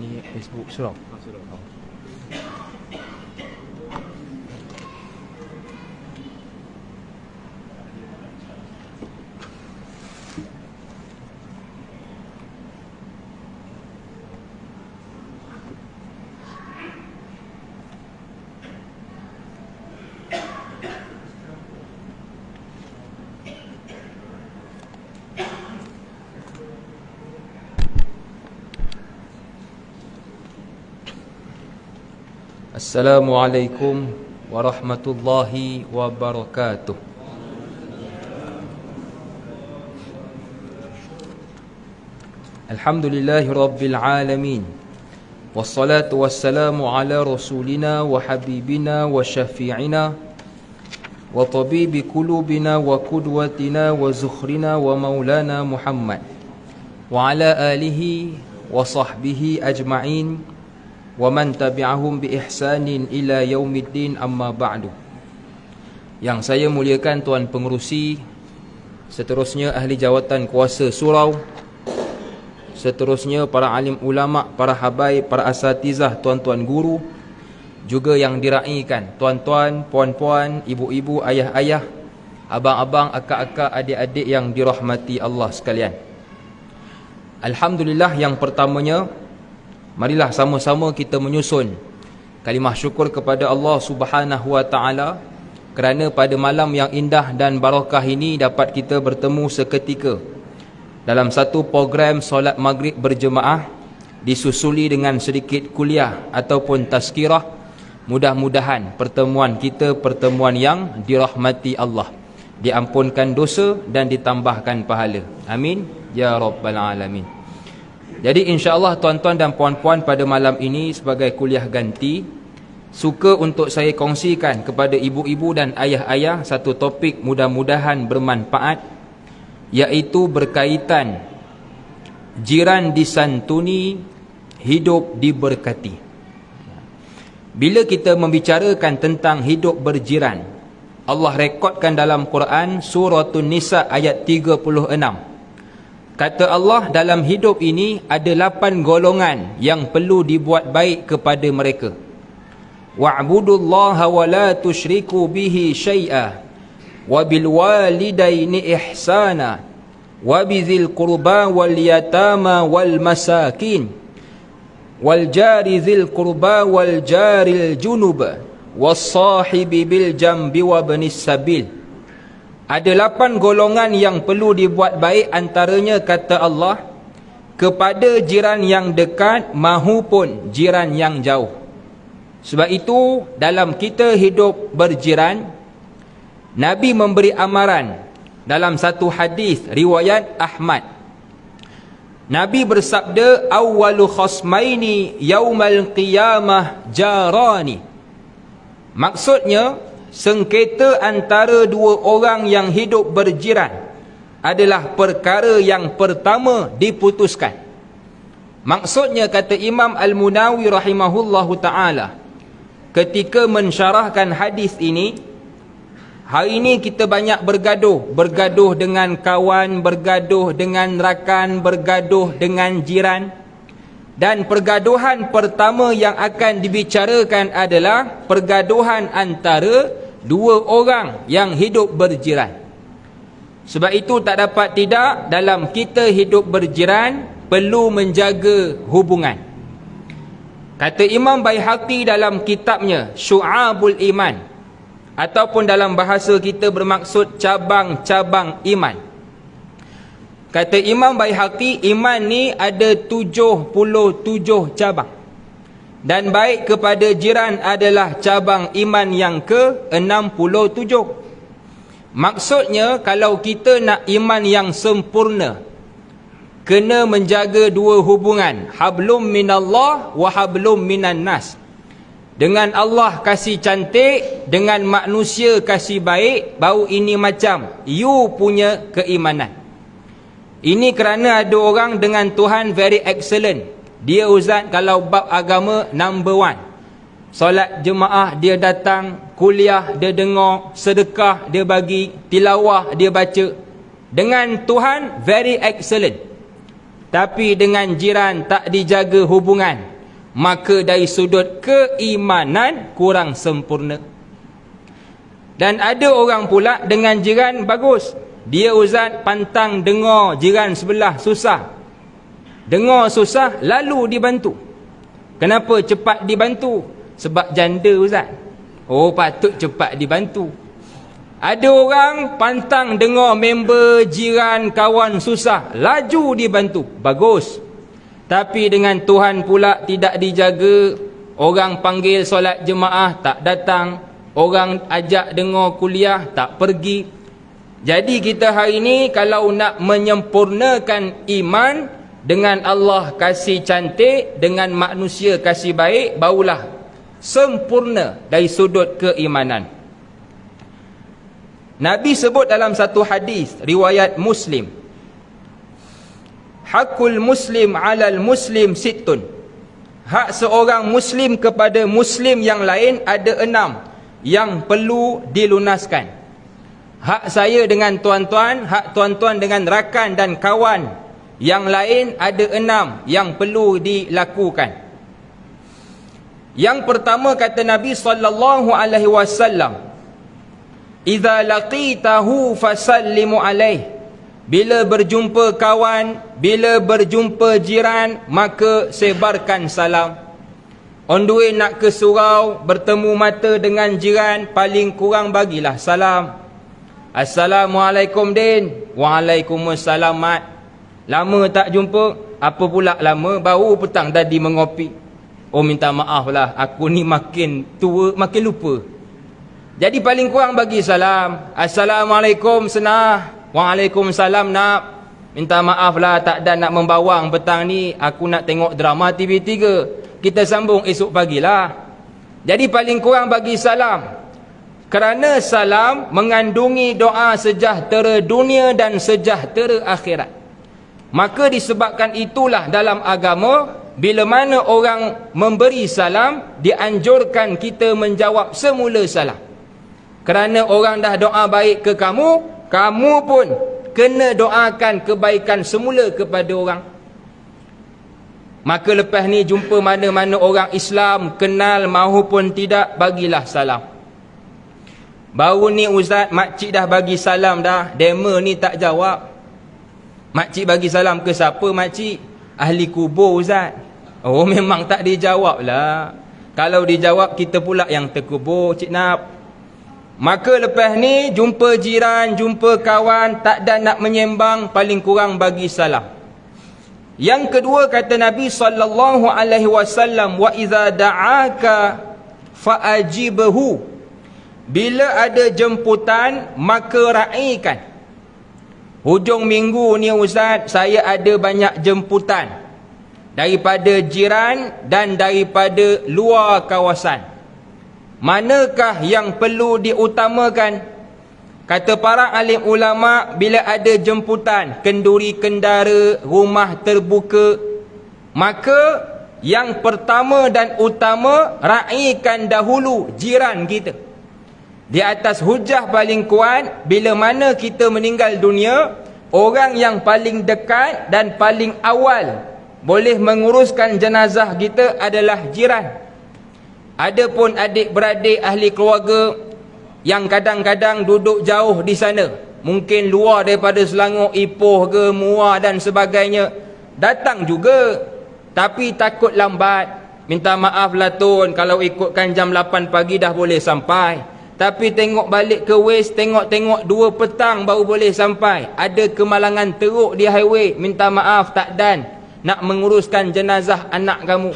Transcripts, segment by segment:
Ni Facebook surau. Assalamualaikum warahmatullahi wabarakatuh. Alhamdulillahi rabbil alamin. Wassalatu wassalamu ala rasulina wa habibina wa syafi'ina wa tabibi qulubina wa qudwatina wa zukhrina wa maulana Muhammad wa ala alihi wa sahbihi ajma'in wa man tabi'ahum bi ihsanin ila yaumiddin, amma ba'du. Yang saya muliakan tuan pengerusi, seterusnya ahli jawatan kuasa surau, seterusnya para alim ulama, para habaib, para asatizah, tuan-tuan guru, juga yang diraikan tuan-tuan, puan-puan, ibu-ibu, ayah-ayah, abang-abang, akak-akak, adik-adik yang dirahmati Allah sekalian. Alhamdulillah, yang pertamanya, marilah sama-sama kita menyusun kalimah syukur kepada Allah Subhanahu wa taala kerana pada malam yang indah dan barakah ini dapat kita bertemu seketika dalam satu program solat maghrib berjemaah disusuli dengan sedikit kuliah ataupun tazkirah. Mudah-mudahan pertemuan kita pertemuan yang dirahmati Allah, diampunkan dosa dan ditambahkan pahala. Amin ya rabbal alamin. Jadi insya-Allah tuan-tuan dan puan-puan, pada malam ini sebagai kuliah ganti, suka untuk saya kongsikan kepada ibu-ibu dan ayah-ayah satu topik mudah-mudahan bermanfaat, iaitu berkaitan jiran disantuni, hidup diberkati. Bila kita membicarakan tentang hidup berjiran, Allah rekodkan dalam Quran Suratul Nisa ayat 36. Kata Allah, dalam hidup ini ada 8 golongan yang perlu dibuat baik kepada mereka. Wa'budullaha wa la tusyriku bihi syai'a wa bil walidaini ihsana wa bizil qurba wal yatama wal masakin wal jari zil qurba wal jaril junub was sahibi bil jambi wa banis sabil. Ada 8 golongan yang perlu dibuat baik, antaranya kata Allah kepada jiran yang dekat mahupun jiran yang jauh. Sebab itu dalam kita hidup berjiran, Nabi memberi amaran dalam satu hadis riwayat Ahmad. Nabi bersabda, awwalu khasmaini yaumal qiyamah jarani. Maksudnya, sengketa antara dua orang yang hidup berjiran adalah perkara yang pertama diputuskan. Maksudnya, kata Imam Al-Munawi rahimahullahu ta'ala ketika mensyarahkan hadis ini, hari ini kita banyak bergaduh dengan kawan, bergaduh dengan rakan, bergaduh dengan jiran. Dan pergaduhan pertama yang akan dibicarakan adalah pergaduhan antara dua orang yang hidup berjiran. Sebab itu tak dapat tidak, dalam kita hidup berjiran perlu menjaga hubungan. Kata Imam Baihaqi dalam kitabnya Syu'abul Iman, ataupun dalam bahasa kita bermaksud cabang-cabang iman. Kata Imam Baihaqi, iman ni ada 77 cabang. Dan baik kepada jiran adalah cabang iman yang ke-67. Maksudnya, kalau kita nak iman yang sempurna, kena menjaga dua hubungan, hablum minallah wa hablum minan nas. Dengan Allah kasih cantik, dengan manusia kasih baik, baru ini macam you punya keimanan. Ini kerana ada orang dengan Tuhan very excellent. Dia ustaz kalau bab agama number 1. Solat jemaah dia datang, kuliah dia dengar, sedekah dia bagi, tilawah dia baca. Dengan Tuhan very excellent. tapi dengan jiran tak dijaga hubungan, maka dari sudut keimanan kurang sempurna. Dan ada orang pula dengan jiran bagus, dia Ustaz pantang dengar jiran sebelah susah, dengar susah lalu dibantu. Kenapa cepat dibantu? Sebab janda Ustaz. Oh, patut cepat dibantu. Ada orang pantang dengar member, jiran, kawan susah, laju dibantu. Bagus. Tapi dengan Tuhan pula tidak dijaga. Orang panggil solat jemaah tak datang, orang ajak dengar kuliah tak pergi. Jadi kita hari ini kalau nak menyempurnakan iman, dengan Allah kasih cantik, dengan manusia kasih baik, barulah sempurna dari sudut keimanan. Nabi sebut dalam satu hadis riwayat Muslim, hakul muslim alal muslim sittun, hak seorang muslim kepada muslim yang lain ada 6 yang perlu dilunaskan. Hak saya dengan tuan-tuan, hak tuan-tuan dengan rakan dan kawan yang lain ada 6 yang perlu dilakukan. Yang pertama kata Nabi SAW, idza laqitahu fasallimu alaih. Bila berjumpa kawan, bila berjumpa jiran, maka sebarkan salam. On the way nak ke surau, bertemu mata dengan jiran, paling kurang bagilah salam. Assalamualaikum Din. Waalaikumsalam Mat. Lama tak jumpa. Apa pula lama? Baru petang tadi mengopi. Oh, minta maaf lah, aku ni makin tua makin lupa. Jadi paling kurang bagi salam. Assalamualaikum senah. Waalaikumsalam nak. Minta maaf lah tak ada nak membawang petang ni. Aku nak tengok drama TV3. Kita sambung esok pagilah. Jadi paling kurang bagi salam. Kerana salam mengandungi doa sejahtera dunia dan sejahtera akhirat. Maka disebabkan itulah dalam agama, bila mana orang memberi salam, dianjurkan kita menjawab semula salam. Kerana orang dah doa baik ke kamu, kamu pun kena doakan kebaikan semula kepada orang. Maka lepas ni jumpa mana-mana orang Islam, kenal mahupun tidak, bagilah salam. Baru ni Ustaz, makcik dah bagi salam dah, demo ni tak jawab. Makcik bagi salam ke siapa makcik? Ahli kubur Ustaz. Oh, memang tak dijawab lah. Kalau dijawab kita pula yang terkubur, Cik Nap. Maka lepas ni jumpa jiran, jumpa kawan, tak ada nak menyembang, paling kurang bagi salam. Yang kedua kata Nabi SAW, wa iza da'aka fa'ajibhu. Bila ada jemputan, maka raikan. Hujung minggu ni Ustaz, saya ada banyak jemputan daripada jiran dan daripada luar kawasan. Manakah yang perlu diutamakan? Kata para alim ulama, bila ada jemputan, kenduri kendara, rumah terbuka, maka yang pertama dan utama, raikan dahulu jiran kita. Di atas hujah paling kuat, bila mana kita meninggal dunia, orang yang paling dekat dan paling awal boleh menguruskan jenazah kita adalah jiran. Adapun adik-beradik ahli keluarga yang kadang-kadang duduk jauh di sana, mungkin luar daripada Selangor, Ipoh ke, Muar dan sebagainya, datang juga tapi takut lambat. Minta maaf lah Tun, kalau ikutkan jam 8 pagi dah boleh sampai, tapi tengok balik ke West, tengok-tengok 2 petang baru boleh sampai. Ada kemalangan teruk di highway, minta maaf tak dan nak menguruskan jenazah anak kamu.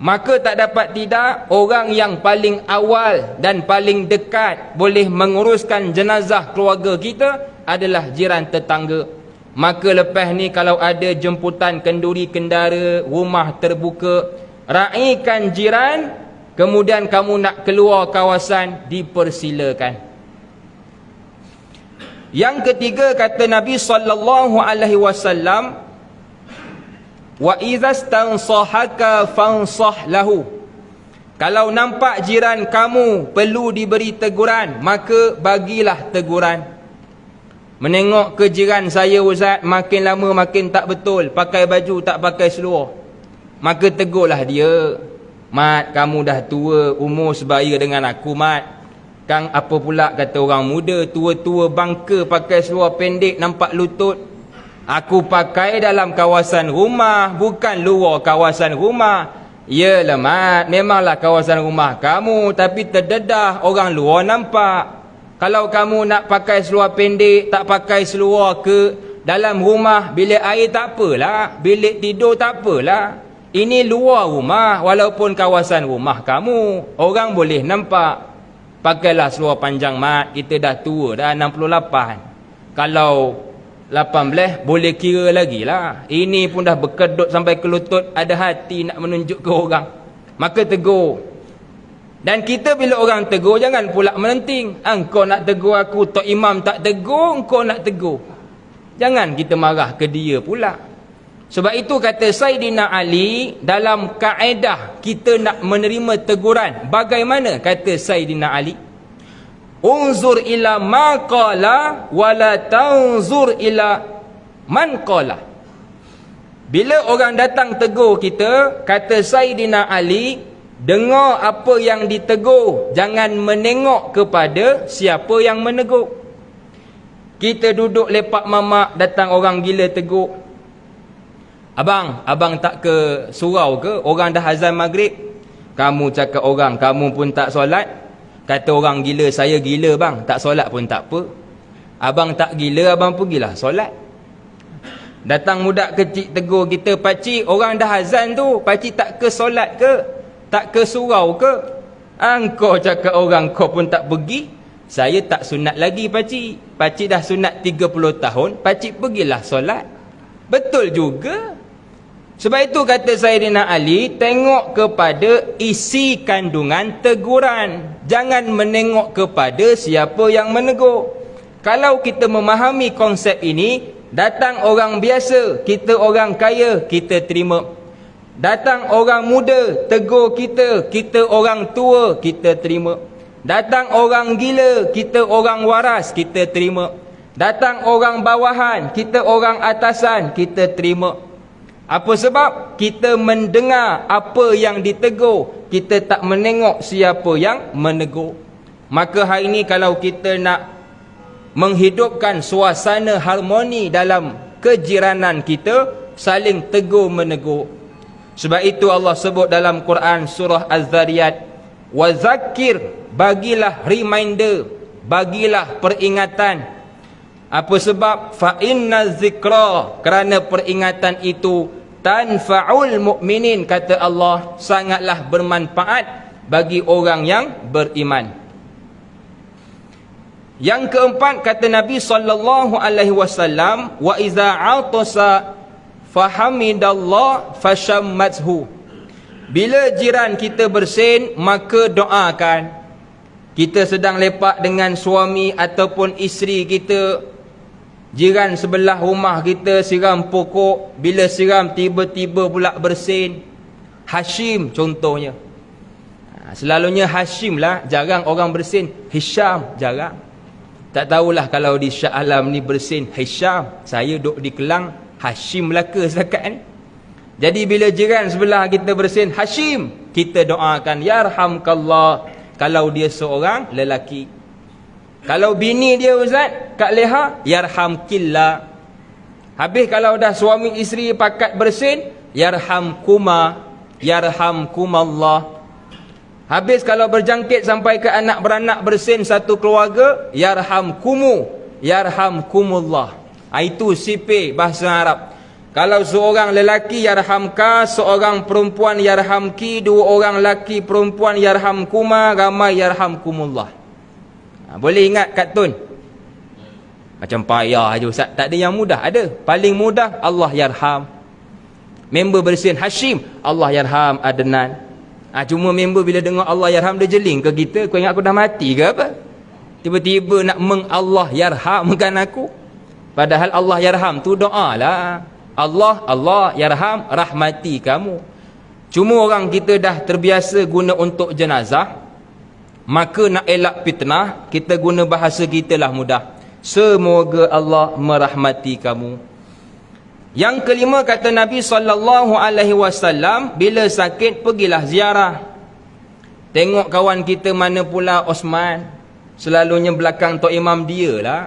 Maka tak dapat tidak, orang yang paling awal dan paling dekat boleh menguruskan jenazah keluarga kita adalah jiran tetangga. Maka lepas ni kalau ada jemputan kenduri kendara, rumah terbuka, raikan jiran, kemudian kamu nak keluar kawasan, dipersilakan. Yang ketiga kata Nabi SAW, wa idza stansahaka fansah lahu. Kalau nampak jiran kamu perlu diberi teguran, maka bagilah teguran. Menengok ke jiran saya Ustaz, makin lama makin tak betul, pakai baju tak pakai seluar. Maka tegurlah dia. Mat, kamu dah tua, umur sebaya dengan aku, Mat. Kang apa pula kata orang muda, tua-tua bangka pakai seluar pendek nampak lutut. Aku pakai dalam kawasan rumah, bukan luar kawasan rumah. Yalah Mat, memanglah kawasan rumah kamu, tapi terdedah orang luar nampak. Kalau kamu nak pakai seluar pendek, tak pakai seluar ke dalam rumah, bilik air tak apalah, bilik tidur tak apalah. Ini luar rumah, walaupun kawasan rumah kamu, orang boleh nampak. Pakailah seluar panjang, Mat, kita dah tua dah 68. Kalau 18 boleh kira lagi lah. Ini pun dah berkedut sampai ke lutut, ada hati nak menunjuk ke orang. Maka tegur. Dan kita bila orang tegur, jangan pula melenting. Engkau nak tegur aku, Tok Imam tak tegur, engkau nak tegur. Jangan kita marah ke dia pula. Sebab itu kata Saidina Ali, dalam kaedah kita nak menerima teguran, bagaimana kata Saidina Ali? Unzur ila ma qala wala tanzur ila man qala. Bila orang datang tegur kita, kata Saidina Ali, dengar apa yang ditegur, jangan menengok kepada siapa yang menegur. Kita duduk lepak mamak, datang orang gila tegur. Abang tak ke surau ke? Orang dah azan maghrib. Kamu cakap orang, kamu pun tak solat. Kata orang gila, saya gila bang, tak solat pun tak apa. Abang tak gila, abang pergilah solat. Datang budak kecil tegur kita, pakcik orang dah azan tu, pakcik tak ke solat ke? Tak ke surau ke? Engkau cakap orang, kau pun tak pergi. Saya tak sunat lagi pakcik. Pakcik dah sunat 30 tahun, pakcik pergilah solat. Betul juga. Sebab itu kata Saidina Ali, tengok kepada isi kandungan teguran. Jangan menengok kepada siapa yang menegur. Kalau kita memahami konsep ini, datang orang biasa, kita orang kaya, kita terima. Datang orang muda, tegur kita, kita orang tua, kita terima. Datang orang gila, kita orang waras, kita terima. Datang orang bawahan, kita orang atasan, kita terima. Apa sebab? Kita mendengar apa yang ditegur, kita tak menengok siapa yang menegur. Maka hari ini kalau kita nak menghidupkan suasana harmoni dalam kejiranan kita, saling tegur menegur. Sebab itu Allah sebut dalam Quran surah Az-Zariyat, wa zakir, bagilah reminder, bagilah peringatan. Apa sebab? Fa inna zikra, kerana peringatan itu tanfa'ul mu'minin, kata Allah, sangatlah bermanfaat bagi orang yang beriman. Yang keempat, kata Nabi sallallahu alaihi wasallam, wa iza 'atasa fahamidallah fashammathu. Bila jiran kita bersin, maka doakan. Kita sedang lepak dengan suami ataupun isteri kita, jiran sebelah rumah kita siram pokok, bila siram tiba-tiba pula bersin. Hashim contohnya. Selalunya Hashim lah, jarang orang bersin. Hisham jarang. Tak tahulah kalau di Shah Alam ni bersin Hisham, saya duduk di Kelang, Hashim Melaka setakat ni. Jadi bila jiran sebelah kita bersin Hashim, kita doakan yarhamkallah, kalau dia seorang lelaki. Kalau bini dia Ustaz, Kak Leha, yarhamkillah. Habis kalau dah suami isteri pakat bersin, yarhamkuma, yarhamkumallah. Habis kalau berjangkit sampai ke anak beranak bersin satu keluarga, yarhamkumu, yarhamkumullah. Itu sipir bahasa Arab. Kalau seorang lelaki yarhamka, seorang perempuan yarhamki, dua orang lelaki perempuan yarhamkuma, ramai yarhamkumullah. Boleh ingat Kak Tun? Macam payah je Ustaz, tak ada yang mudah. Ada, paling mudah Allah yarham. Member bersin Hashim, Allah yarham Adnan. Cuma member bila dengar Allah yarham, dia jeling ke kita, kau ingat aku dah mati ke apa? Tiba-tiba nak Allah yarhamkan aku. Padahal Allah yarham tu doa lah. Allah yarham, rahmati kamu. Cuma orang kita dah terbiasa guna untuk jenazah, maka nak elak fitnah, kita guna bahasa kita lah mudah. Semoga Allah merahmati kamu. Yang kelima kata Nabi SAW, bila sakit pergilah ziarah. Tengok kawan kita mana pula Osman, selalunya belakang Tok Imam dia lah.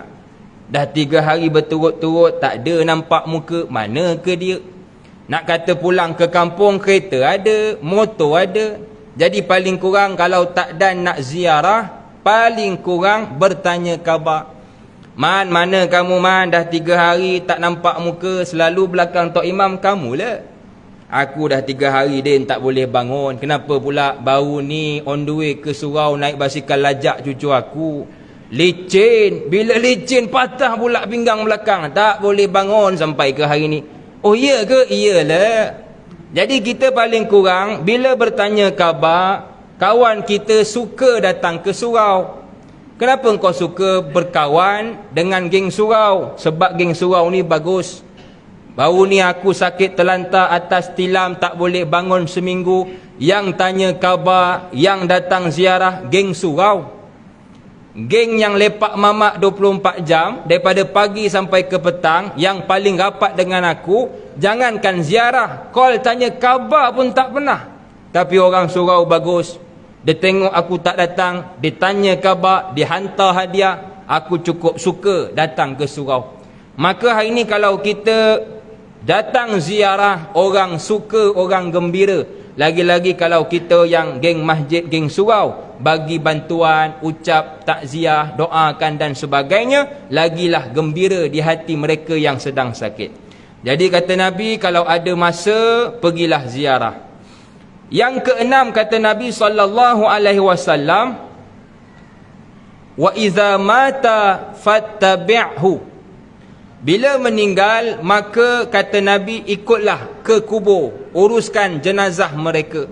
Dah 3 hari berturut-turut tak ada nampak muka, mana ke dia? Nak kata pulang ke kampung, kereta ada, motor ada. Jadi paling kurang kalau tak dan nak ziarah, paling kurang bertanya khabar. Man, mana kamu man? Dah 3 hari tak nampak muka, selalu belakang Tok Imam kamu lah. Aku dah 3 hari din tak boleh bangun. Kenapa pula baru ni on the way ke surau naik basikal lajak cucu aku. Licin. Bila licin patah pula pinggang belakang. Tak boleh bangun sampai ke hari ni. Oh iya ke? Iyalah. Jadi kita paling kurang bila bertanya khabar, kawan kita suka datang ke surau. Kenapa engkau suka berkawan dengan geng surau? Sebab geng surau ni bagus. Baru ni aku sakit terlantar atas tilam, tak boleh bangun seminggu. Yang tanya khabar, yang datang ziarah, geng surau. Geng yang lepak mamak 24 jam, daripada pagi sampai ke petang, yang paling rapat dengan aku, jangankan ziarah, call tanya khabar pun tak pernah. Tapi orang surau bagus. Dia tengok aku tak datang, dia tanya khabar, dia hantar hadiah, aku cukup suka datang ke surau. Maka hari ni kalau kita datang ziarah, orang suka, orang gembira. Lagi-lagi kalau kita yang geng masjid, geng surau, bagi bantuan, ucap takziah, doakan dan sebagainya, lagilah gembira di hati mereka yang sedang sakit. Jadi kata Nabi, kalau ada masa, pergilah ziarah. Yang keenam kata Nabi SAW, wa iza mata fattabi'hu. Bila meninggal, maka kata Nabi, ikutlah ke kubur, uruskan jenazah mereka.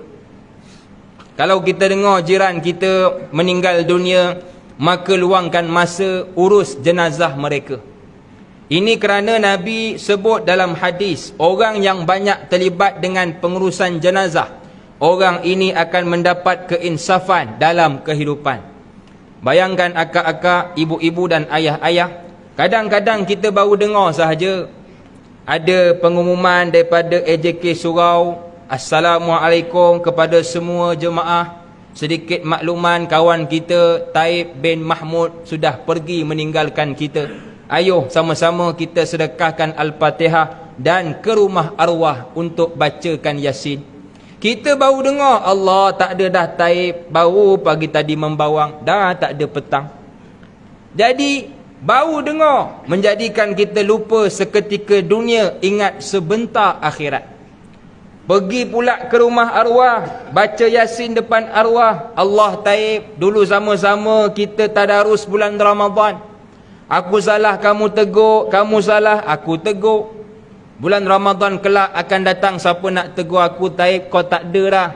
Kalau kita dengar jiran kita meninggal dunia, maka luangkan masa urus jenazah mereka. Ini kerana Nabi sebut dalam hadis, orang yang banyak terlibat dengan pengurusan jenazah, orang ini akan mendapat keinsafan dalam kehidupan. Bayangkan akak-akak, ibu-ibu dan ayah-ayah, kadang-kadang kita baru dengar sahaja ada pengumuman daripada AJK Surau, Assalamualaikum kepada semua jemaah. Sedikit makluman, kawan kita Taib bin Mahmud sudah pergi meninggalkan kita. Ayuh sama-sama kita sedekahkan Al-Fatihah dan ke rumah arwah untuk bacakan Yasin. Kita baru dengar, Allah tak ada dah Taib, baru pagi tadi membawang, dah tak ada petang. Jadi baru dengar, menjadikan kita lupa seketika dunia, ingat sebentar akhirat. Pergi pula ke rumah arwah, baca Yasin depan arwah. Allah Taib, dulu sama-sama kita tadarus bulan Ramadan. Aku salah, kamu tegur, kamu salah, aku tegur. Bulan Ramadan kelak akan datang, siapa nak tegur aku, Taib, kau tak ada dah.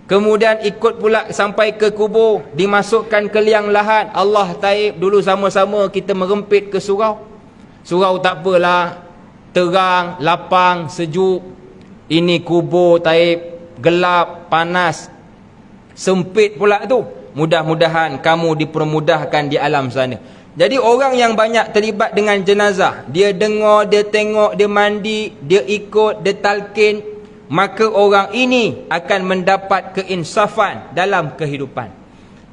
Kemudian ikut pula sampai ke kubur, dimasukkan ke liang lahat. Allah Taib, dulu sama-sama kita merempit ke surau. Surau tak apalah, terang, lapang, sejuk. Ini kubur Taib, gelap, panas, sempit pula tu. Mudah-mudahan kamu dipermudahkan di alam sana. Jadi orang yang banyak terlibat dengan jenazah, dia dengar, dia tengok, dia mandi, dia ikut, dia talqin, maka orang ini akan mendapat keinsafan dalam kehidupan.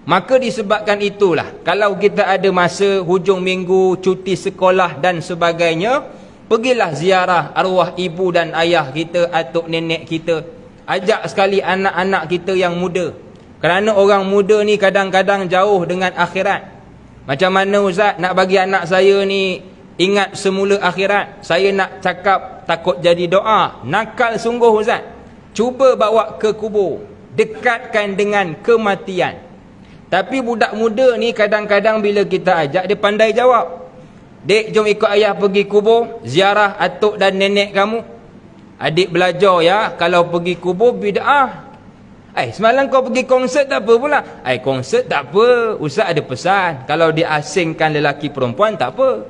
Maka disebabkan itulah, kalau kita ada masa hujung minggu, cuti sekolah dan sebagainya, pergilah ziarah arwah ibu dan ayah kita, atuk nenek kita. Ajak sekali anak-anak kita yang muda. Kerana orang muda ni kadang-kadang jauh dengan akhirat. Macam mana Ustaz nak bagi anak saya ni ingat semula akhirat? Saya nak cakap takut jadi doa. Nakal sungguh Ustaz. Cuba bawa ke kubur, dekatkan dengan kematian. Tapi budak muda ni kadang-kadang bila kita ajak, dia pandai jawab. Dek, jom ikut ayah pergi kubur, ziarah atuk dan nenek kamu. Adik belajar ya, kalau pergi kubur bid'ah. Semalam kau pergi konsert tak apa pula? Konsert tak apa, Ustaz ada pesan, kalau diasingkan lelaki perempuan tak apa.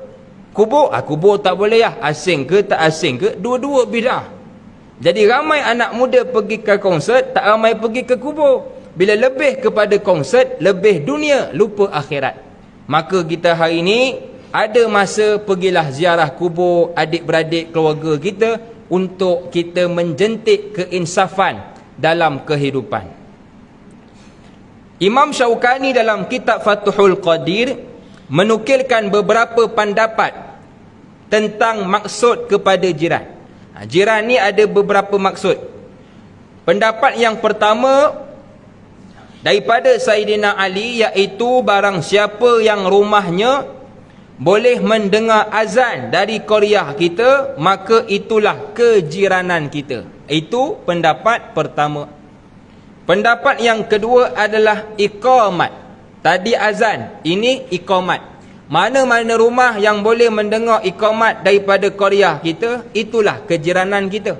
Kubur, kubur tak boleh ya. Asing ke tak asing ke, dua-dua bid'ah. Jadi ramai anak muda pergi ke konsert, tak ramai pergi ke kubur. Bila lebih kepada konsert, lebih dunia, lupa akhirat. Maka kita hari ini ada masa pergilah ziarah kubur adik-beradik keluarga kita untuk kita menjentik keinsafan dalam kehidupan. Imam Syaukani dalam kitab Fathul Qadir menukilkan beberapa pendapat tentang maksud kepada jiran. Jiran ni ada beberapa maksud. Pendapat yang pertama daripada Sayyidina Ali, iaitu barang siapa yang rumahnya boleh mendengar azan dari qaryah kita, maka itulah kejiranan kita. Itu pendapat pertama. Pendapat yang kedua adalah iqamat. Tadi azan, ini iqamat. Mana-mana rumah yang boleh mendengar iqamat daripada qaryah kita, itulah kejiranan kita.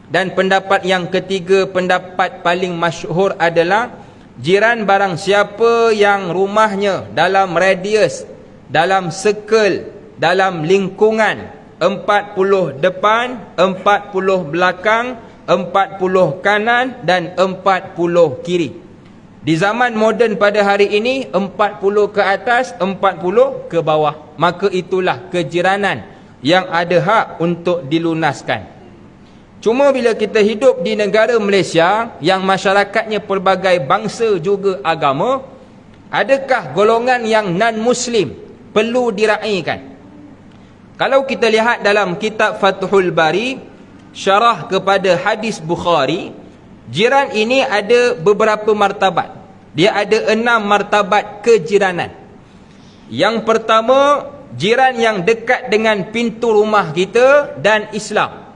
Dan pendapat yang ketiga, pendapat paling masyhur adalah jiran barang siapa yang rumahnya dalam radius, dalam circle, dalam lingkungan 40 depan, 40 belakang, 40 kanan dan 40 kiri. Di zaman moden pada hari ini, 40 ke atas, 40 ke bawah. Maka itulah kejiranan yang ada hak untuk dilunaskan. Cuma bila kita hidup di negara Malaysia yang masyarakatnya pelbagai bangsa juga agama, adakah golongan yang non-Muslim perlu diraikan? Kalau kita lihat dalam kitab Fathul Bari, syarah kepada hadis Bukhari, jiran ini ada beberapa martabat. Dia ada 6 martabat kejiranan. Yang pertama, jiran yang dekat dengan pintu rumah kita dan Islam.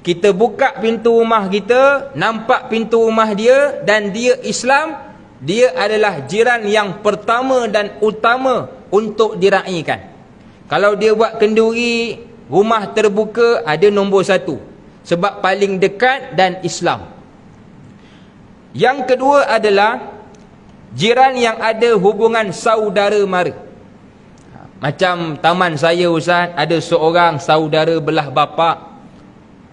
Kita buka pintu rumah kita, nampak pintu rumah dia dan dia Islam, dia adalah jiran yang pertama dan utama untuk diraikan. Kalau dia buat kenduri, rumah terbuka, ada nombor 1. Sebab paling dekat dan Islam. Yang kedua adalah jiran yang ada hubungan saudara mara. Macam taman saya, Ustaz, ada seorang saudara belah bapa.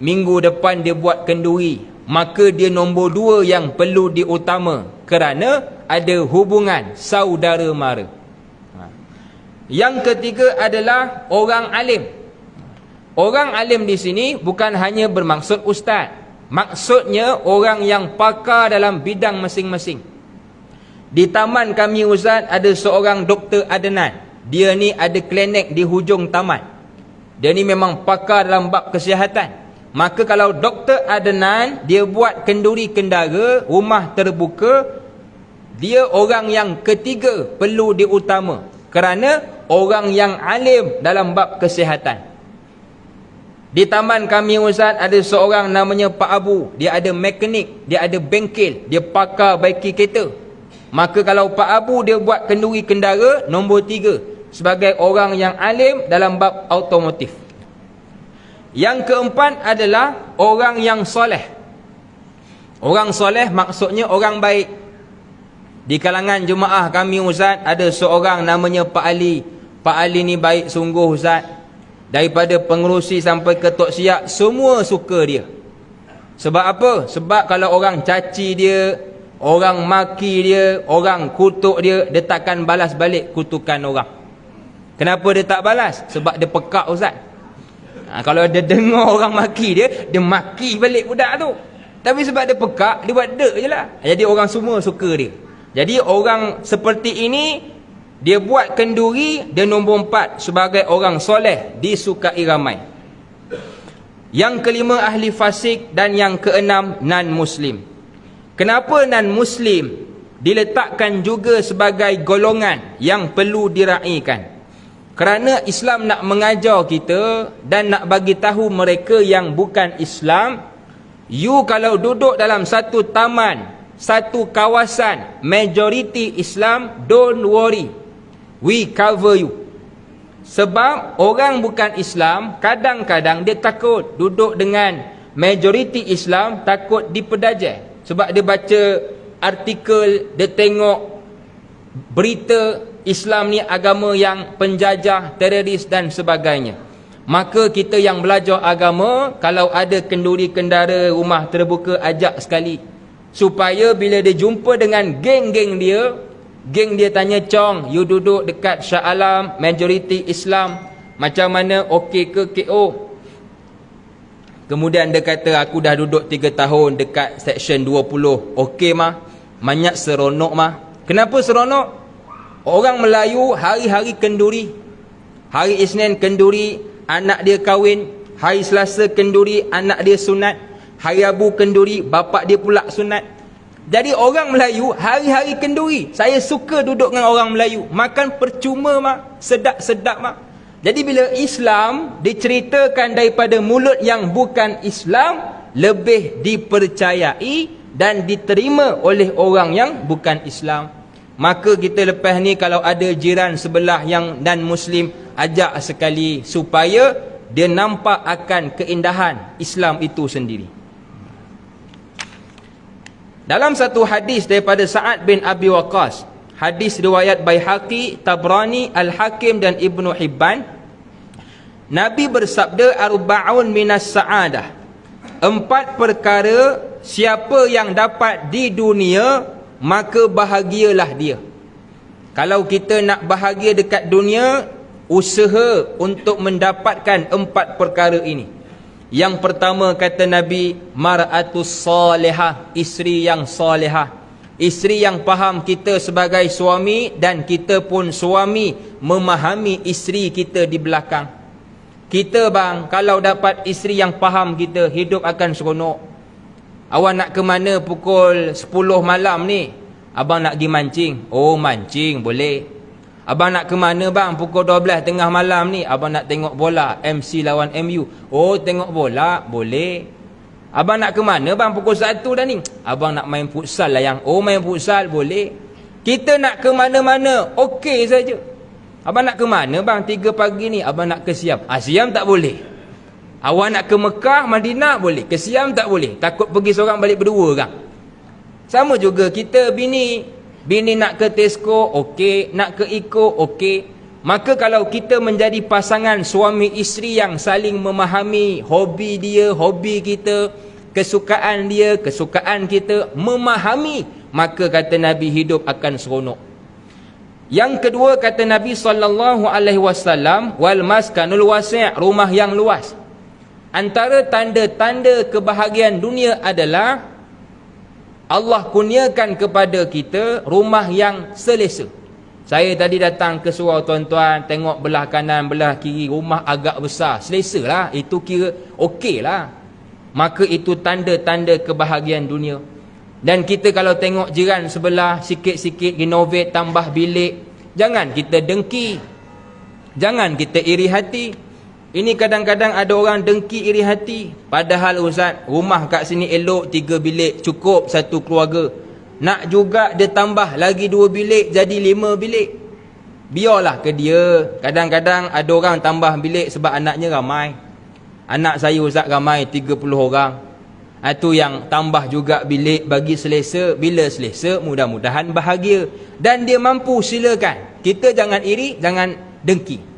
Minggu depan dia buat kenduri, maka dia nombor 2 yang perlu diutama, kerana ada hubungan saudara mara. Yang ketiga adalah orang alim. Orang alim di sini bukan hanya bermaksud ustaz. Maksudnya orang yang pakar dalam bidang masing-masing. Di taman kami, Ustaz, ada seorang Dr. Adnan. Dia ni ada klinik di hujung taman. Dia ni memang pakar dalam bab kesihatan. Maka kalau Dr. Adnan dia buat kenduri kendara, rumah terbuka, dia orang yang ketiga perlu diutama, kerana orang yang alim dalam bab kesihatan. Di taman kami, Ustaz, ada seorang namanya Pak Abu. Dia ada mekanik, dia ada bengkel, dia pakar baiki kereta. Maka kalau Pak Abu dia buat kenduri kendara, nombor 3 sebagai orang yang alim dalam bab automotif. Yang keempat adalah orang yang soleh. Orang soleh maksudnya orang baik. Di kalangan jemaah kami, Ustaz, ada seorang namanya Pak Ali. Pak Ali ni baik sungguh, Ustaz. Daripada pengerusi sampai ke Tok Siap, semua suka dia. Sebab apa? Sebab kalau orang caci dia, orang maki dia, orang kutuk dia, dia takkan balas balik kutukan orang. Kenapa dia tak balas? Sebab dia pekak, Ustaz. Kalau dia dengar orang maki dia, dia maki balik budak tu. Tapi sebab dia pekak, dia buat dek je lah. Jadi orang semua suka dia. Jadi orang seperti ini, dia buat kenduri, dia nombor 4 sebagai orang soleh, disukai ramai. Yang kelima ahli fasik, dan yang keenam non-Muslim. Kenapa non-Muslim diletakkan juga sebagai golongan yang perlu diraikan? Kerana Islam nak mengajar kita dan nak bagi tahu mereka yang bukan Islam, you kalau duduk dalam satu taman, satu kawasan majoriti Islam, don't worry, we cover you. Sebab orang bukan Islam kadang-kadang dia takut duduk dengan majoriti Islam, takut dipedajal. Sebab dia baca artikel, dia tengok berita Islam ni agama yang penjajah, teroris dan sebagainya. Maka kita yang belajar agama, kalau ada kenduri kendara, rumah terbuka, ajak sekali. Supaya bila dia jumpa dengan geng-geng dia, Geng dia tanya, Chong, you duduk dekat Shah Alam, majoriti Islam, macam mana, okey ke KO? Kemudian dia kata, aku dah duduk 3 tahun dekat section 20. Okey mah, banyak seronok mah. Kenapa seronok? Orang Melayu hari-hari kenduri. Hari Isnin kenduri, anak dia kahwin. Hari Selasa kenduri, anak dia sunat. Hari Rabu kenduri, bapak dia pula sunat. Jadi orang Melayu hari-hari kenduri. Saya suka duduk dengan orang Melayu. Makan percuma mah, sedap-sedap mah. Jadi bila Islam diceritakan daripada mulut yang bukan Islam, lebih dipercayai dan diterima oleh orang yang bukan Islam. Maka kita lepas ni kalau ada jiran sebelah yang dan Muslim, ajak sekali supaya dia nampak akan keindahan Islam itu sendiri. Dalam satu hadis daripada Sa'ad bin Abi Waqqas, hadis riwayat Baihaqi, Tabrani, Al-Hakim dan Ibnu Hibban, Nabi bersabda, arba'un minas sa'adah, 4 perkara siapa yang dapat di dunia, maka bahagialah dia. Kalau kita nak bahagia dekat dunia, usaha untuk mendapatkan 4 perkara ini. Yang pertama kata Nabi, mar'atus salihah, isteri yang salihah. Isteri yang faham kita sebagai suami dan kita pun suami memahami isteri kita di belakang. Kita bang, kalau dapat isteri yang faham kita, hidup akan seronok. Awak nak ke mana pukul 10 malam ni? Abang nak pergi mancing. Oh, mancing boleh. Abang nak ke mana bang pukul 12 tengah malam ni? Abang nak tengok bola, MC lawan MU. Oh, tengok bola boleh. Abang nak ke mana bang pukul 1 dah ni? Abang nak main futsal lah yang. Oh, main futsal boleh. Kita nak ke mana-mana okey saja. Abang nak ke mana bang 3 pagi ni? Abang nak ke Siam. Siam tak boleh. Awak nak ke Mekah, Madinah boleh. Ke Siam tak boleh. Takut pergi seorang balik berdua kan? Sama juga kita bini nak ke Tesco, okey. Nak ke Iko, okey. Maka kalau kita menjadi pasangan suami isteri yang saling memahami hobi dia, hobi kita, kesukaan dia, kesukaan kita, memahami, maka kata Nabi hidup akan seronok. Yang kedua kata Nabi SAW, wal maskanul wasi', rumah yang luas. Antara tanda-tanda kebahagiaan dunia adalah Allah kurniakan kepada kita rumah yang selesa. Saya tadi datang ke surau tuan-tuan, tengok belah kanan, belah kiri, rumah agak besar. Selesa lah, itu kira okey lah. Maka itu tanda-tanda kebahagiaan dunia. Dan kita kalau tengok jiran sebelah, sikit-sikit renovate, tambah bilik, jangan kita dengki. Jangan kita iri hati. Ini kadang-kadang ada orang dengki iri hati. Padahal ustaz, rumah kat sini elok 3 bilik, cukup satu keluarga. Nak juga dia tambah lagi 2 bilik, jadi 5 bilik. Biarlah ke dia. Kadang-kadang ada orang tambah bilik sebab anaknya ramai. Anak saya ustaz ramai 30 orang. Itu yang tambah juga bilik bagi selesa. Bila selesa, mudah-mudahan bahagia. Dan dia mampu, silakan. Kita jangan iri, jangan dengki.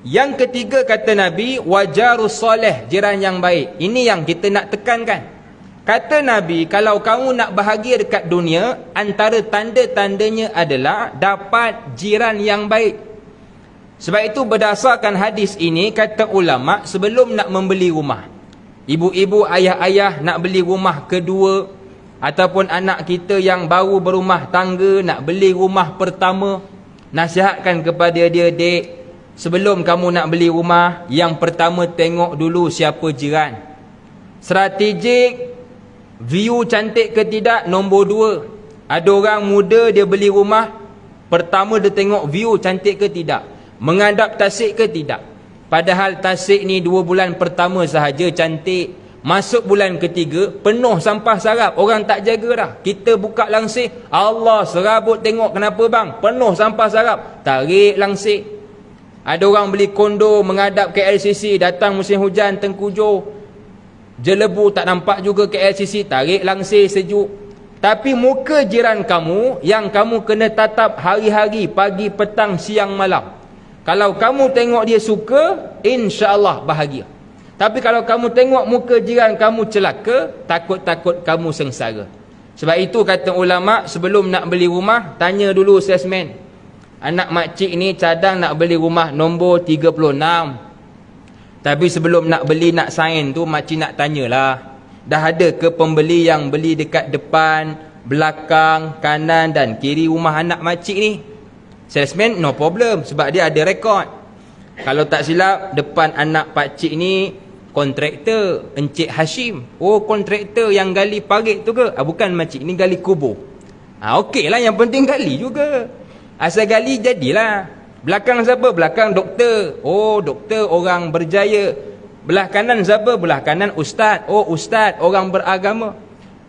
Yang ketiga kata Nabi, wajarus soleh, jiran yang baik. Ini yang kita nak tekankan. Kata Nabi, kalau kamu nak bahagia dekat dunia, antara tanda-tandanya adalah dapat jiran yang baik. Sebab itu berdasarkan hadis ini, kata ulama, sebelum nak membeli rumah, ibu-ibu, ayah-ayah nak beli rumah kedua, ataupun anak kita yang baru berumah tangga nak beli rumah pertama, nasihatkan kepada dia, dek, sebelum kamu nak beli rumah, yang pertama tengok dulu siapa jiran. Strategik, view cantik ke tidak, nombor 2. Ada orang muda dia beli rumah, pertama dia tengok view cantik ke tidak, menghadap tasik ke tidak. Padahal tasik ni 2 bulan pertama sahaja cantik. Masuk bulan ketiga, penuh sampah sarap, orang tak jaga dah. Kita buka langsir, Allah serabut, tengok kenapa bang, penuh sampah sarap, tarik langsir. Ada orang beli kondo menghadap KLCC, datang musim hujan tengkujur, jelebu tak nampak juga KLCC, tarik langsir sejuk. Tapi muka jiran kamu yang kamu kena tatap hari-hari, pagi, petang, siang, malam, kalau kamu tengok dia suka, insya-Allah bahagia. Tapi kalau kamu tengok muka jiran kamu celaka, takut-takut kamu sengsara. Sebab itu kata ulama, sebelum nak beli rumah, tanya dulu salesman. Anak makcik ni cadang nak beli rumah nombor 36. Tapi sebelum nak beli, nak sign tu, makcik nak tanyalah, dah ada ke pembeli yang beli dekat depan, belakang, kanan dan kiri rumah anak makcik ni? Salesman, no problem, sebab dia ada rekod. Kalau tak silap, depan anak pakcik ni kontraktor Encik Hashim. Oh, kontraktor yang gali parit tu ke? Bukan makcik, ni gali kubur. Okey lah, yang penting gali juga. Asal gali jadilah. Belakang siapa? Belakang doktor. Oh, doktor orang berjaya. Belah kanan siapa? Belah kanan ustaz. Oh, ustaz orang beragama.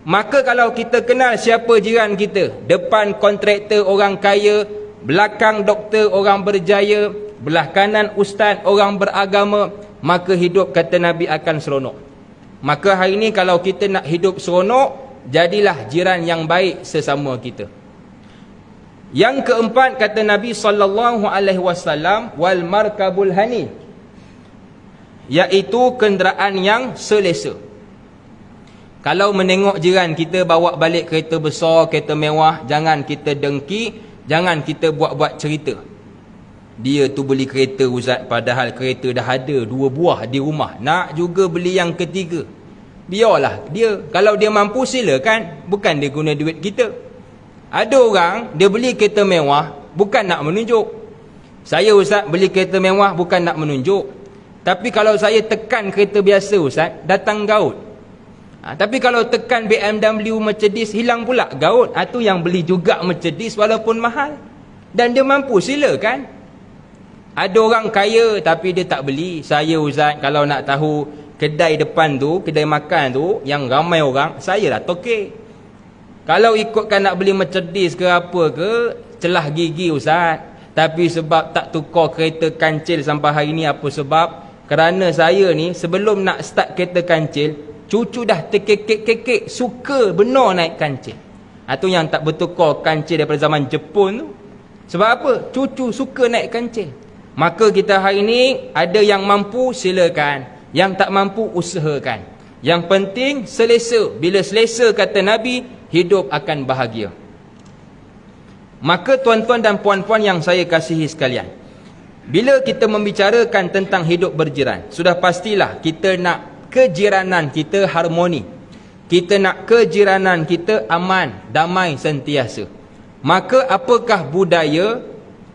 Maka kalau kita kenal siapa jiran kita, depan kontraktor orang kaya, belakang doktor orang berjaya, belah kanan ustaz orang beragama, maka hidup, kata Nabi, akan seronok. Maka hari ini kalau kita nak hidup seronok, jadilah jiran yang baik sesama kita. Yang keempat, kata Nabi SAW, wal markabul hani, iaitu kenderaan yang selesa. Kalau menengok jiran kita bawa balik kereta besar, kereta mewah, jangan kita dengki, jangan kita buat-buat cerita. Dia tu beli kereta ustaz, padahal kereta dah ada 2 buah di rumah, nak juga beli yang ketiga. Biarlah dia, kalau dia mampu silakan, bukan dia guna duit kita. Ada orang, dia beli kereta mewah, bukan nak menunjuk. Saya ustaz beli kereta mewah, bukan nak menunjuk. Tapi kalau saya tekan kereta biasa ustaz, datang gaut. Tapi kalau tekan BMW Mercedes, hilang pula gaut. Tu yang beli juga Mercedes walaupun mahal. Dan dia mampu, silakan. Ada orang kaya tapi dia tak beli. Saya ustaz, kalau nak tahu kedai depan tu, kedai makan tu yang ramai orang, saya dah tokek. Kalau ikutkan nak beli Mercedes ke apa ke, celah gigi ustaz. Tapi sebab tak tukar kereta kancil sampai hari ni, apa sebab? Kerana saya ni sebelum nak start kereta kancil, cucu dah terkekek-kekek suka benar naik kancil. Itu yang tak bertukar kancil daripada zaman Jepun tu. Sebab apa? Cucu suka naik kancil. Maka kita hari ni ada yang mampu, silakan. Yang tak mampu, usahakan. Yang penting selesa. Bila selesa, kata Nabi, hidup akan bahagia. Maka tuan-tuan dan puan-puan yang saya kasihi sekalian, bila kita membicarakan tentang hidup berjiran, sudah pastilah kita nak kejiranan kita harmoni. Kita nak kejiranan kita aman, damai sentiasa. Maka apakah budaya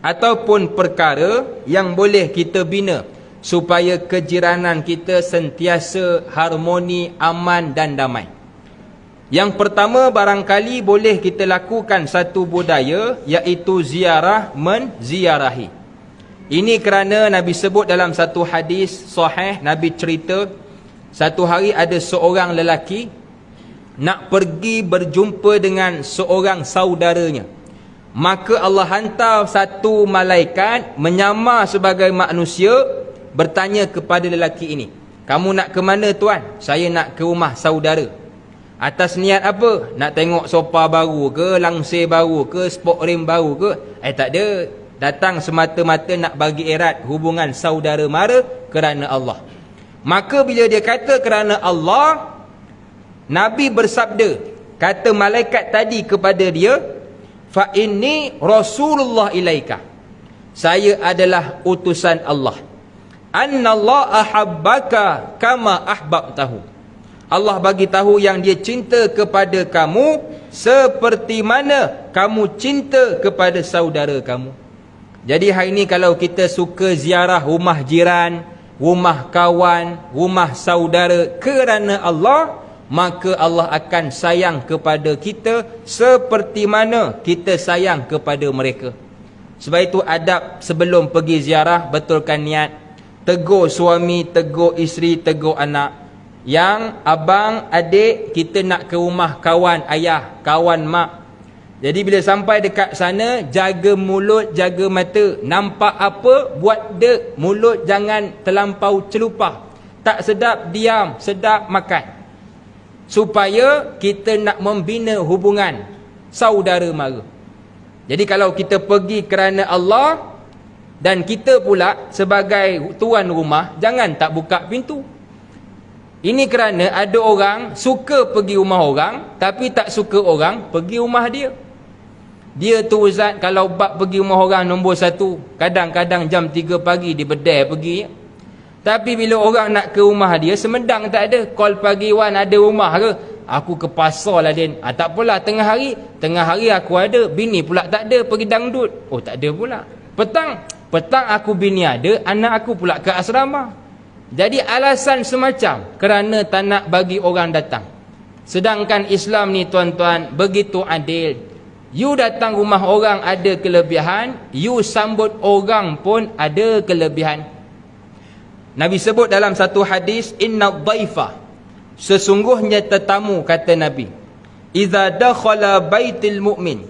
ataupun perkara yang boleh kita bina supaya kejiranan kita sentiasa harmoni, aman dan damai? Yang pertama, barangkali boleh kita lakukan satu budaya, iaitu ziarah menziarahi. Ini kerana Nabi sebut dalam satu hadis sahih, Nabi cerita satu hari ada seorang lelaki nak pergi berjumpa dengan seorang saudaranya. Maka Allah hantar satu malaikat menyamar sebagai manusia, bertanya kepada lelaki ini, kamu nak ke mana tuan? Saya nak ke rumah saudara. Atas niat apa? Nak tengok sofa baru ke, langsir baru ke, sport rim baru ke? Tak ada. Datang semata-mata nak bagi erat hubungan saudara mara kerana Allah. Maka bila dia kata kerana Allah, Nabi bersabda, kata malaikat tadi kepada dia, fa inni Rasulullah ilaika, saya adalah utusan Allah. Annallah ahabbaka kama ahbabtahu, Allah bagi tahu yang dia cinta kepada kamu seperti mana kamu cinta kepada saudara kamu. Jadi hari ini kalau kita suka ziarah rumah jiran, rumah kawan, rumah saudara kerana Allah, maka Allah akan sayang kepada kita seperti mana kita sayang kepada mereka. Sebab itu adab sebelum pergi ziarah, betulkan niat. Tegur suami, tegur isteri, tegur anak. Yang abang, adik, kita nak ke rumah kawan ayah, kawan mak. Jadi bila sampai dekat sana, jaga mulut, jaga mata. Nampak apa, buat dek. Mulut jangan terlampau celupah. Tak sedap, diam. Sedap, makan. Supaya kita nak membina hubungan saudara mara. Jadi kalau kita pergi kerana Allah, dan kita pula sebagai tuan rumah, jangan tak buka pintu. Ini kerana ada orang suka pergi rumah orang, tapi tak suka orang pergi rumah dia. Dia tu Ustaz, kalau bab pergi rumah orang nombor 1, kadang-kadang jam 3 pagi dia bedai pergi. Tapi bila orang nak ke rumah dia, semedang tak ada. Call pagi, Wan ada rumah ke? Aku ke pasar lah Din. Tak apalah, tengah hari aku ada, bini pula tak ada, pergi dangdut. Oh tak ada pula. Petang aku bini ada, anak aku pula ke asrama. Jadi alasan semacam kerana tak nak bagi orang datang. Sedangkan Islam ni tuan-tuan begitu adil. You datang rumah orang ada kelebihan, you sambut orang pun ada kelebihan. Nabi sebut dalam satu hadis, inna dhaifa, sesungguhnya tetamu, kata Nabi, idza dakhala baitil mu'min,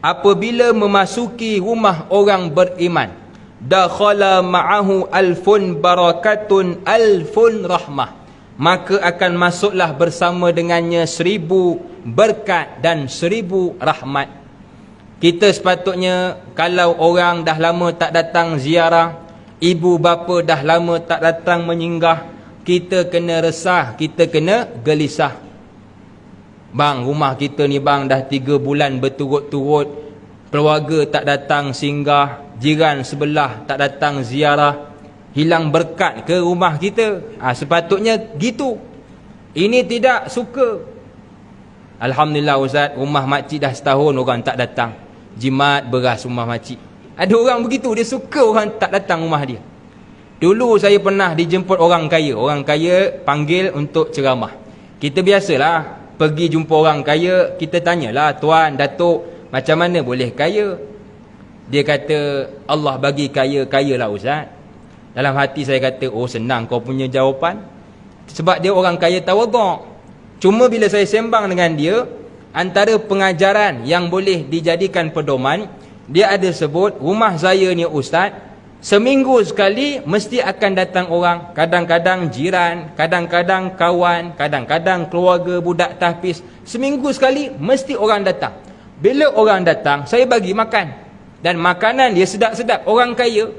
apabila memasuki rumah orang beriman, dakhala ma'ahu alfun barakatun alfun rahmah, maka akan masuklah bersama dengannya 1000 berkat dan 1000 rahmat. Kita sepatutnya, kalau orang dah lama tak datang ziarah, ibu bapa dah lama tak datang menyinggah, kita kena resah, kita kena gelisah. Bang, rumah kita ni bang dah 3 bulan berturut-turut, keluarga tak datang singgah, jiran sebelah tak datang ziarah, hilang berkat ke rumah kita? Sepatutnya gitu. Ini tidak suka. Alhamdulillah Ustaz, rumah makcik dah setahun orang tak datang, jimat beras rumah makcik. Ada orang begitu, dia suka orang tak datang rumah dia. Dulu saya pernah dijemput orang kaya panggil untuk ceramah. Kita biasalah pergi jumpa orang kaya, kita tanyalah, tuan, datuk, macam mana boleh kaya? Dia kata, Allah bagi kaya-kaya lah Ustaz. Dalam hati saya kata, oh senang kau punya jawapan. Sebab dia orang kaya tawaduk. Cuma bila saya sembang dengan dia, antara pengajaran yang boleh dijadikan pedoman, dia ada sebut, rumah saya ni Ustaz, seminggu sekali mesti akan datang orang. Kadang-kadang jiran, kadang-kadang kawan, kadang-kadang keluarga budak tahfiz. Seminggu sekali mesti orang datang. Bila orang datang, saya bagi makan. Dan makanan dia sedap-sedap, orang kaya.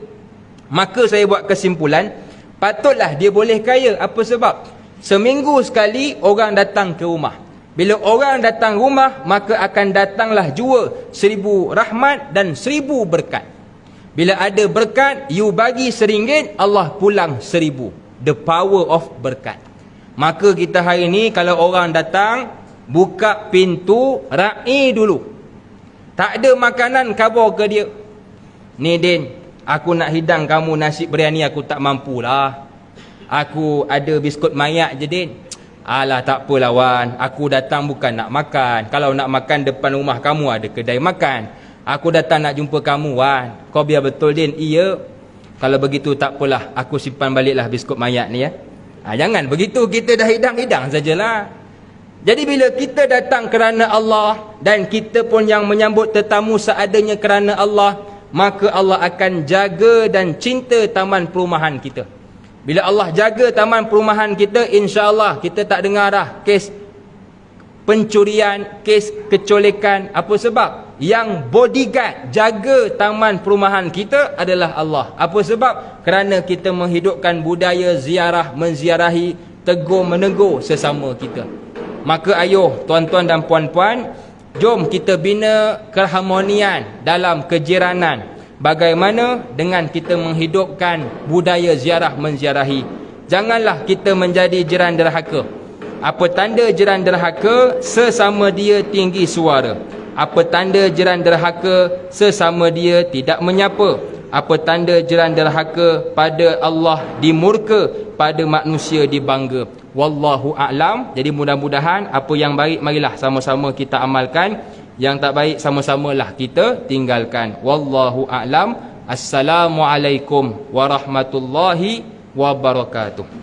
Maka saya buat kesimpulan, patutlah dia boleh kaya. Apa sebab? Seminggu sekali orang datang ke rumah. Bila orang datang rumah, maka akan datanglah jua 1000 rahmat dan 1000 berkat. Bila ada berkat, you bagi RM1, Allah pulang 1000. The power of berkat. Maka kita hari ni kalau orang datang, buka pintu, ra'i dulu. Tak ada makanan, khabar ke dia, ni Din, aku nak hidang kamu nasi biryani, aku tak mampulah. Aku ada biskut mayak je Din. Alah tak apalah Wan, aku datang bukan nak makan. Kalau nak makan, depan rumah kamu ada kedai makan. Aku datang nak jumpa kamu Wan. Kau biar betul Din. Iya. Kalau begitu tak apalah, aku simpan baliklah biskut mayak ni ya. Jangan begitu, kita dah hidang-hidang sajalah. Jadi bila kita datang kerana Allah, dan kita pun yang menyambut tetamu seadanya kerana Allah, maka Allah akan jaga dan cinta taman perumahan kita. Bila Allah jaga taman perumahan kita, insya-Allah kita tak dengar dah kes pencurian, kes kecolekan. Apa sebab? Yang bodyguard jaga taman perumahan kita adalah Allah. Apa sebab? Kerana kita menghidupkan budaya ziarah, menziarahi, tegur menegur sesama kita. Maka ayuh tuan-tuan dan puan-puan, jom kita bina keharmonian dalam kejiranan. Bagaimana? Dengan kita menghidupkan budaya ziarah menziarahi. Janganlah kita menjadi jiran derhaka. Apa tanda jiran derhaka? Sesama dia tinggi suara. Apa tanda jiran derhaka? Sesama dia tidak menyapa. Apa tanda jiran derhaka? Pada Allah dimurka, pada manusia dibangga. Wallahu a'lam. Jadi mudah-mudahan apa yang baik marilah sama-sama kita amalkan, yang tak baik sama-samalah kita tinggalkan. Wallahu a'lam. Assalamualaikum warahmatullahi wabarakatuh.